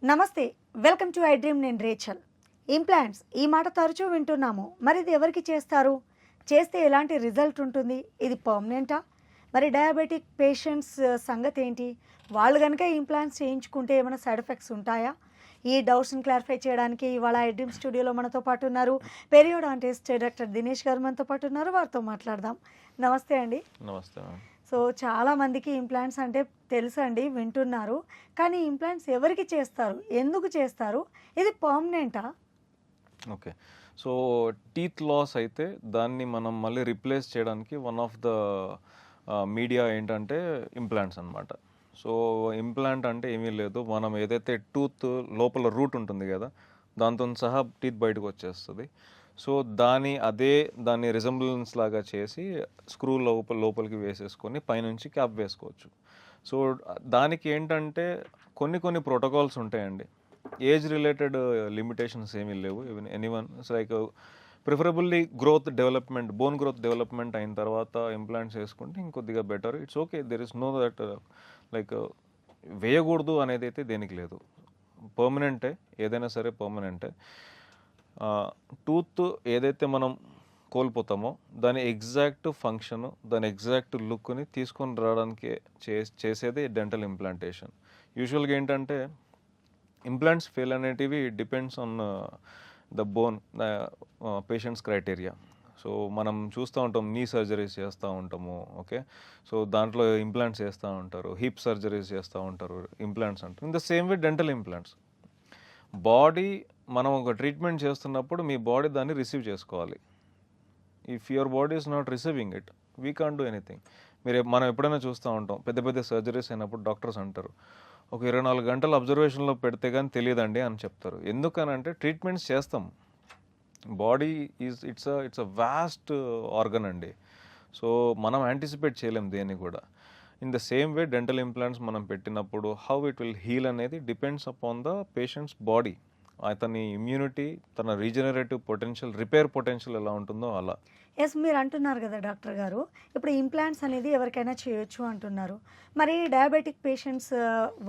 నమస్తే, welcome to I dream. నేను Rachel. Implants ఈ మాట తరచూ వింటున్నాము. మరి ఇది ఎవరికి చేస్తారు? చేస్తే ఎలాంటి రిజల్ట్ ఉంటుంది? ఇది పర్మనెంటా? మరి డయాబెటిక్ పేషెంట్స్ సంగతి ఏంటి? వాళ్ళు కనుక ఇంప్లాంట్స్ చేయించుకుంటే ఏమైనా సైడ్ ఎఫెక్ట్స్ ఉంటాయా? ఈ డౌట్స్ని క్లారిఫై చేయడానికి ఇవాళ ఐ డ్రీమ్ స్టూడియోలో మనతో పాటు ఉన్నారు పెరియోడాంటిస్ట్ డాక్టర్ దినేష్ గారు మనతో పాటు ఉన్నారు. వారితో మాట్లాడదాం. నమస్తే అండి. నమస్తే మ్యామ్. సో చాలామందికి ఇంప్లాంట్స్ అంటే తెలుసండి, వింటున్నారు. కానీ ఇంప్లాంట్స్ ఎవరికి చేస్తారు, ఎందుకు చేస్తారు, ఇది పర్మనెంటా? ఓకే, సో టీత్ లాస్ అయితే దాన్ని మనం మళ్ళీ రిప్లేస్ చేయడానికి వన్ ఆఫ్ ద మీడియా ఏంటంటే ఇంప్లాంట్స్ అన్నమాట. సో ఇంప్లాంట్ అంటే ఏమీ లేదు, మనం ఏదైతే టూత్ లోపల రూట్ ఉంటుంది కదా, దాంతో సహా టీత్ బయటకు వచ్చేస్తుంది. సో దాన్ని రిజంబ్లెన్స్ లాగా చేసి స్క్రూ లోపలికి వేసేసుకొని పైనుంచి క్యాప్ వేసుకోవచ్చు. సో దానికి ఏంటంటే కొన్ని ప్రోటోకాల్స్ ఉంటాయండి. ఏజ్ రిలేటెడ్ లిమిటేషన్స్ ఏమీ లేవు. Even anyone like preferably bone growth development అయిన తర్వాత ఇంప్లాంట్స్ వేసుకుంటే ఇంకొద్దిగా better. It's okay, there is know that like వేయకూడదు అనేది అయితే దేనికి లేదు. పర్మనెంటే, ఏదైనా సరే పర్మనెంటే. టూత్ ఏదైతే మనం కోల్పోతామో దాని ఎగ్జాక్ట్ ఫంక్షన్, దాని ఎగ్జాక్ట్ లుక్ని తీసుకొని రావడానికి చేసేది డెంటల్ ఇంప్లాంటేషన్. యూజువల్గా ఏంటంటే ఇంప్లాంట్స్ ఫెయిల్ అనేటివి depends on the bone patients criteria. So మనం చూస్తూ ఉంటాం, నీ సర్జరీస్ చేస్తూ ఉంటాము. ఓకే, సో దాంట్లో ఇంప్లాంట్స్ చేస్తూ ఉంటారు, హిప్ సర్జరీస్ చేస్తూ ఉంటారు, ఇంప్లాంట్స్ అంటారు. In the same way dental implants, body మనం ఒక ట్రీట్మెంట్ చేస్తున్నప్పుడు మీ బాడీ దాన్ని రిసీవ్ చేసుకోవాలి. If your body is not receiving it, we can't do anything. మనం ఎప్పుడైనా చూస్తూ ఉంటాం, పెద్ద సర్జరీస్ అయినప్పుడు డాక్టర్స్ అంటారు, ఒక 24 గంటలు అబ్జర్వేషన్లో పెడితే కానీ తెలియదండి అని చెప్తారు. ఎందుకనంటే ట్రీట్మెంట్స్ చేస్తాం. Body it's a vast organ అండి. సో మనం యాంటిసిపేట్ చేయలేం దేన్ని కూడా. In the same way dental implants మనం పెట్టినప్పుడు హౌ ఇట్ విల్ హీల్ అనేది depends upon the patient's body. అతని ఇమ్యూనిటీ, తన రీజనరేటివ్ పొటెన్షియల్, రిపేర్ పొటెన్షియల్ ఎలా ఉంటుందో అలా. ఎస్, మీరు అంటున్నారు కదా డాక్టర్ గారు, ఇప్పుడు ఇంప్లాంట్స్ అనేది ఎవరికైనా చేయొచ్చు అంటున్నారు. మరి డయాబెటిక్ పేషెంట్స్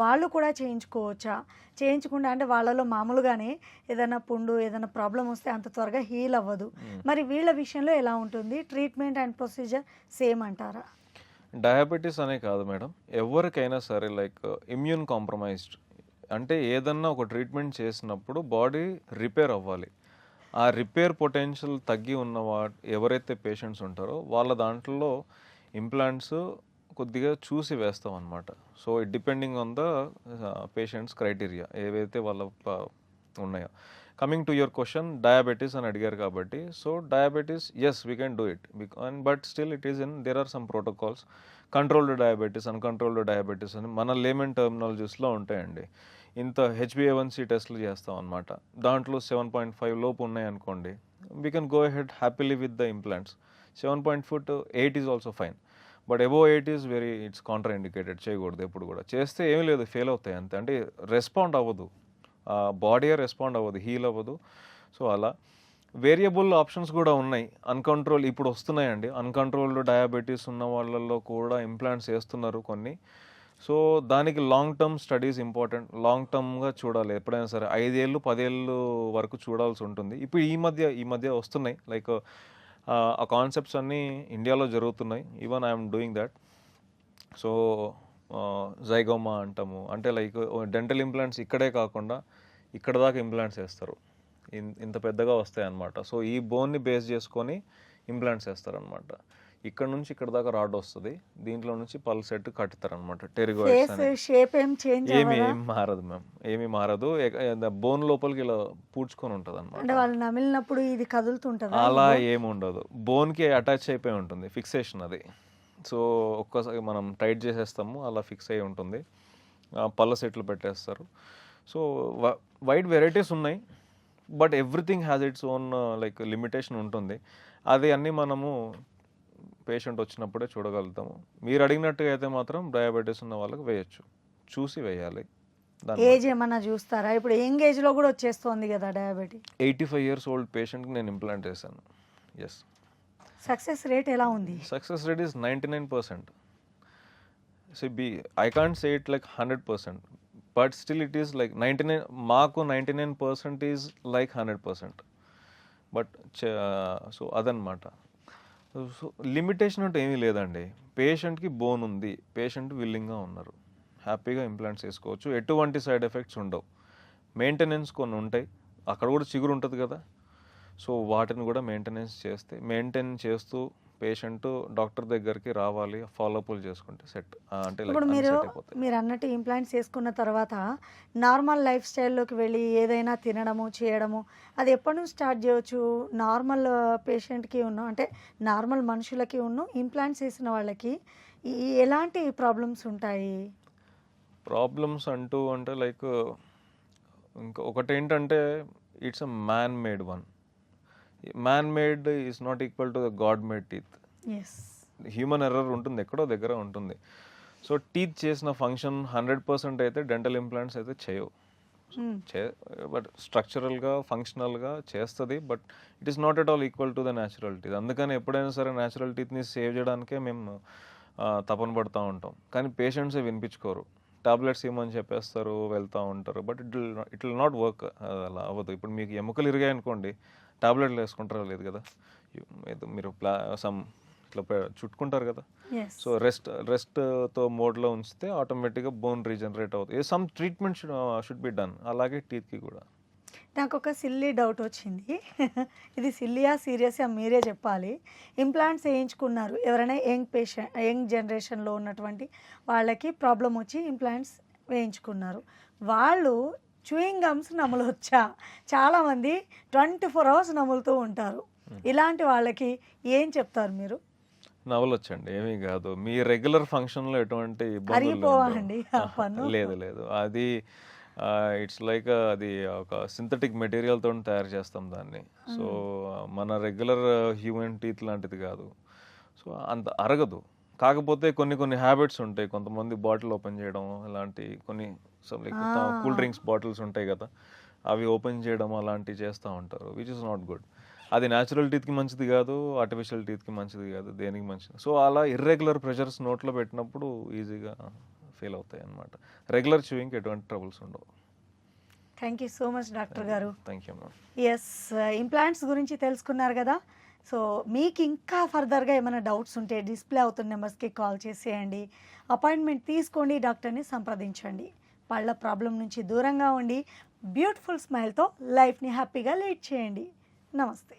వాళ్ళు కూడా చేయించుకోవచ్చా? చేయించుకుంటే అంటే వాళ్ళలో మామూలుగానే ఏదైనా పుండు, ఏదైనా ప్రాబ్లం వస్తే అంత త్వరగా హీల్ అవ్వదు. మరి వీళ్ళ విషయంలో ఎలా ఉంటుంది? ట్రీట్మెంట్ అండ్ ప్రొసీజర్ సేమ్ అంటారా? డయాబెటీస్ అనే కాదు మేడం, ఎవరికైనా సరే లైక్ ఇమ్యూన్ కాంప్రమైజ్డ్ అంటే ఏదన్నా ఒక ట్రీట్మెంట్ చేసినప్పుడు బాడీ రిపేర్ అవ్వాలి. ఆ రిపేర్ పొటెన్షియల్ తగ్గి ఉన్న ఎవరైతే పేషెంట్స్ ఉంటారో వాళ్ళ దాంట్లో ఇంప్లాంట్స్ కొద్దిగా చూసి వేస్తాం అన్నమాట. So it depending on the patient's criteria ఏవైతే వాళ్ళ ఉన్నాయో. Coming to your question, diabetes అని అడిగారు కాబట్టి, so diabetes yes we can do it, but still it is there are some protocols. Controlled diabetes, uncontrolled diabetes అని మన lemon టర్మినాలజీస్లో ఉంటాయండి. ఇంత హెచ్బిఏవన్సీ టెస్ట్లు చేస్తాం అనమాట. దాంట్లో 7.5 లోపు ఉన్నాయనుకోండి, we can go ahead happily with the implants. 7.4 to 8 is also fine, but above 8 is it's Contra indicated, చేయకూడదు ఎప్పుడు కూడా. చేస్తే ఏమీ లేదు, ఫెయిల్ అవుతాయి అంతే. అంటే రెస్పాండ్ అవ్వదు, బాడీ రెస్పాండ్ అవ్వదు, హీల్ అవ్వదు. సో అలా వేరియబుల్ ఆప్షన్స్ కూడా ఉన్నాయి. ఇప్పుడు వస్తున్నాయండి, అన్కంట్రోల్డ్ డయాబెటీస్ ఉన్న వాళ్ళల్లో కూడా ఇంప్లాంట్స్ వేస్తున్నారు కొన్ని. సో దానికి long term studies important. Long టర్మ్గా చూడాలి ఎప్పుడైనా సరే, 5 ఏళ్ళు 10 ఏళ్ళు వరకు చూడాల్సి ఉంటుంది. ఇప్పుడు ఈ మధ్య వస్తున్నాయి, లైక్ ఆ కాన్సెప్ట్స్ అన్నీ ఇండియాలో జరుగుతున్నాయి. Even I'm doing that. So zygoma అంటాము, అంటే లైక్ డెంటల్ ఇంప్లాంట్స్ ఇక్కడే కాకుండా ఇక్కడ దాకా ఇంప్లాంట్స్ వేస్తారు, ఇంత పెద్దగా వస్తాయి అన్నమాట. సో ఈ బోన్ని బేస్ చేసుకొని ఇంప్లాంట్స్ వేస్తారనమాట. ఇక్కడ నుంచి ఇక్కడ దాకా రాడ్ వస్తుంది, దీంట్లో నుంచి పల్ సెట్ కట్టుతారనమాట. టెరిగాయిడ్స్ ఏమి మారదు మ్యామ్, ఏమి మారదు. బోన్ లోపలికి ఇలా పూడ్చుకొని ఉంటుంది అనమాట. అలా ఏమి ఉండదు, బోన్కి అటాచ్ అయిపోయి ఉంటుంది, ఫిక్సేషన్ అది. సో ఒక్కసారి మనం టైట్ చేసేస్తాము, అలా ఫిక్స్ అయి ఉంటుంది. పళ్ళ సెట్లు పెట్టేస్తారు. సో వైడ్ వెరైటీస్ ఉన్నాయి, but everything has its own like limitation ఉంటుంది. అది అన్నీ మనము పేషెంట్ వచ్చినప్పుడే చూడగలుగుతాము. మీరు అడిగినట్టుగా అయితే మాత్రం డయాబెటీస్ ఉన్న వాళ్ళకి వేయచ్చు, చూసి వేయాలి. ఏజ్ ఏమన్నా చూస్తారా? ఇప్పుడు యంగ్ ఏజ్లో కూడా వచ్చేస్తుంది కదా డయాబెటీస్. 85 years ఓల్డ్ పేషెంట్కి నేను ఇంప్లాంట్ చేశాను. ఎస్. సక్సెస్ రేట్ ఎలా ఉంది? Success rate is 99%. I can't say it like 100%, but still it is like 99, మాకు 99% ఈజ్ లైక్ 100%. బట్ సో అదనమాట. సో లిమిటేషన్ అంటే ఏమీ లేదండి. పేషెంట్కి బోన్ ఉంది, పేషెంట్ విల్లింగ్గా ఉన్నారు, హ్యాపీగా ఇంప్లాంట్స్ వేసుకోవచ్చు, ఎటువంటి సైడ్ ఎఫెక్ట్స్ ఉండవు. మెయింటెనెన్స్ కొన్ని ఉంటాయి, అక్కడ కూడా చిగురు ఉంటుంది కదా, సో వాటిని కూడా మెయింటైన్ చేస్తూ పేషెంట్ డాక్టర్ దగ్గరికి రావాలి, ఫాలోఅప్లు చేసుకుంటే సెట్ అంటే ఇప్పుడు మీరు అన్నట్టు ఇంప్లాంట్స్ వేసుకున్న తర్వాత నార్మల్ లైఫ్ స్టైల్లోకి వెళ్ళి ఏదైనా తినడము చేయడము అది ఎప్పటి నుంచి స్టార్ట్ చేయవచ్చు? నార్మల్ పేషెంట్కి అంటే నార్మల్ మనుషులకి ఇంప్లాంట్స్ వేసిన వాళ్ళకి ఎలాంటి ప్రాబ్లమ్స్ ఉంటాయి? ప్రాబ్లమ్స్ అంటే లైక్ ఇంకా ఒకటి ఏంటంటే it's a man made one. Man made is not equal to the God made teeth. Human error ఉంటుంది, ఎక్కడో దగ్గర ఉంటుంది. సో టీత్ చేసిన ఫంక్షన్ 100% అయితే డెంటల్ ఇంప్లాంట్స్ అయితే చేయవు. బట్ స్ట్రక్చరల్గా ఫంక్షనల్గా చేస్తుంది, but it is not at all equal to the natural teeth. అందుకని ఎప్పుడైనా సరే న్యాచురల్ టీత్ని సేవ్ చేయడానికే మేము తపన పడుతూ ఉంటాం. కానీ పేషెంట్సే వినిపించుకోరు, టాబ్లెట్స్ ఇవ్వమని చెప్పేస్తారు, వెళ్తూ ఉంటారు. But it will not work, అలా అవ్వదు. ఇప్పుడు మీకు ఎముకలు ఇరిగాయి అనుకోండి, టాబ్లెట్లు వేసుకుంటారా? లేదు కదా. మీరు ఇట్లా చుట్టుకుంటారు కదా. సో రెస్ట్తో మోడ్లో ఉంచితే ఆటోమేటిక్గా బోన్ రీజనరేట్ అవుతుంది. Some treatment should be done. అలాగే టీత్కి కూడా. నాకు ఒక సిల్లీ డౌట్ వచ్చింది. ఇది సిల్లియా సీరియస్గా మీరే చెప్పాలి. ఇంప్లాంట్స్ వేయించుకున్నారు, ఎవరైనా యంగ్ జనరేషన్లో ఉన్నటువంటి వాళ్ళకి ప్రాబ్లం వచ్చి ఇంప్లాంట్స్ వేయించుకున్నారు, వాళ్ళు చూయింగ్ గమ్స్ నమలొచ్చా? చాలామంది 24 hours నములుతూ ఉంటారు. ఇలాంటి వాళ్ళకి ఏం చెప్తారు మీరు? నవలొచ్చండి, ఏమీ కాదు. మీ రెగ్యులర్ ఫంక్షన్లో ఎటువంటి ఇబ్బందులు లేదు. అది ఇట్స్ లైక్ అది ఒక సింథటిక్ మెటీరియల్తో తయారు చేస్తాం దాన్ని. సో మన రెగ్యులర్ హ్యూమన్ టీత్ లాంటిది కాదు. సో అంత అరగదు. కాకపోతే కొన్ని హ్యాబిట్స్ ఉంటాయి. కొంతమంది బాటిల్ ఓపెన్ చేయడం, ఇలాంటి కొన్ని కూల్ డ్రింక్స్ బాటిల్స్ ఉంటాయి కదా, అవి ఓపెన్ చేయడం అలాంటివి చేస్తూ ఉంటారు, విచ్ ఇస్ నాట్ గుడ్. అది న్యాచురల్ టీత్కి మంచిది కాదు, ఆర్టిఫిషియల్ టీత్కి మంచిది కాదు, దేనికి మంచిది. సో అలా ఇర్రెగ్యులర్ ప్రెషర్స్ నోట్లో పెట్టినప్పుడు ఈజీగా ఫెయిల్ అవుతాయి అన్నమాట. రెగ్యులర్ చూయింగ్కి ఎటువంటి ట్రబుల్స్ ఉండవు. Thank you so much doctor గారు. Thank you ma'am. Yes, implants గురించి తెలుసుకున్నారు కదా. సో మీకు ఇంకా ఫర్దర్గా ఏమైనా డౌట్స్ ఉంటే డిస్ప్లే అవుతున్న నెంబర్స్కి కాల్ చేసేయండి, అపాయింట్మెంట్ తీసుకోండి, డాక్టర్ని సంప్రదించండి. పళ్ళ ప్రాబ్లం నుంచి దూరంగా ఉండి బ్యూటిఫుల్ స్మైల్తో లైఫ్ని హ్యాపీగా లీడ్ చేయండి. నమస్తే.